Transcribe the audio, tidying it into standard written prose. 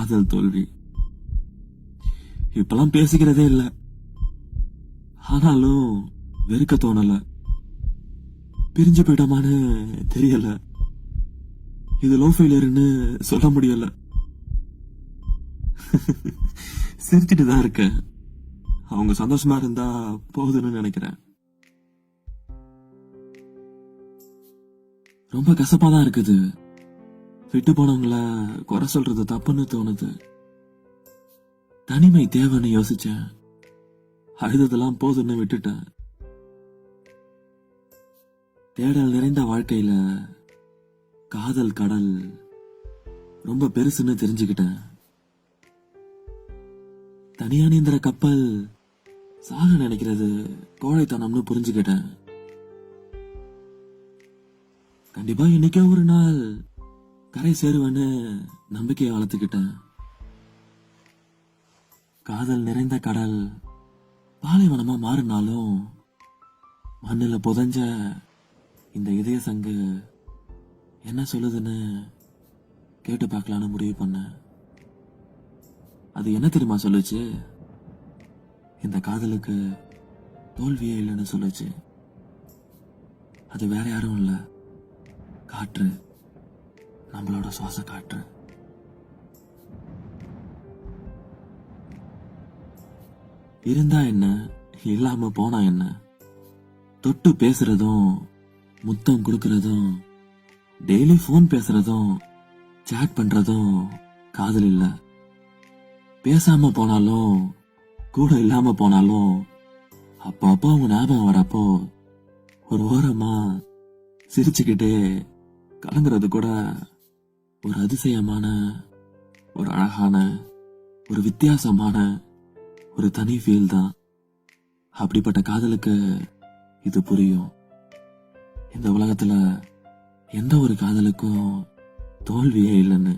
காதல் தோல்வி. இப்பெல்லாம் பேசிக்கிறதே இல்ல. ஆனாலும் வெறுக்க தோணல. பிரிஞ்சு போயிட்டோமான்னு தெரியல. இது லோ ஃபெயிலியர்னு சொல்ல முடியல. சிரிச்சிட்டு தான் இருக்கேன். அவங்க சந்தோஷமா இருந்தா போகுதுன்னு நினைக்கிறேன். ரொம்ப கசப்பா தான் இருக்குது. விட்டு போனவங்கள குறை சொல்றது தப்புன்னு தோணுது. தனிமை தேவைன்னு யோசிச்சேன். அழுததெல்லாம் போதுன்னு விட்டுட்டேன். தேடல் நிறைந்த வாழ்க்கையில காதல் கடல் ரொம்ப பெருசுன்னு தெரிஞ்சுக்கிட்டேன். தனியா நீந்திர கப்பல் சாக நினைக்கிறது கோழைத்தனம்னு புரிஞ்சுக்கிட்டேன். கண்டிப்பா இன்னைக்கே ஒரு நாள் கரை சேருவேன்னு நம்பிக்கையை வளர்த்துக்கிட்டேன். காதல் நிறைந்த கடல் பாலைவனமா மாறினாலும் மண்ணில புதஞ்ச இந்த இதய சங்கு என்ன சொல்லுதுன்னு கேட்டு பார்க்கலான்னு முடிவு பண்ணேன். அது என்ன தெரியுமா சொல்லுச்சு? இந்த காதலுக்கு தோல்வியே இல்லைன்னு சொல்லுச்சு. அது வேற யாரும் இல்ல, காற்று, நம்மளோட சுவாச காற்று. இருந்தா என்ன, இல்லாம போனா என்ன? தொட்டு பேசுறதும் முத்தம் கொடுக்கறதும் டெய்லி போன் பேசுறதும் சாட் பண்றதும் காதல் இல்ல. பேசாம போனாலும் கூட இல்லாம போனாலும் அப்போ அவங்க ஞாபகம் வரப்போ ஒரு ஓரமா சிரிச்சுக்கிட்டே கலங்குறது கூட ஒரு அதிசயமான, ஒரு அழகான, ஒரு வித்தியாசமான ஒரு தனி ஃபீல் தான். அப்படிப்பட்ட காதலுக்கு இது புரியும். இந்த உலகத்துல எந்த ஒரு காதலுக்கும் தோல்வியே இல்லைன்னு.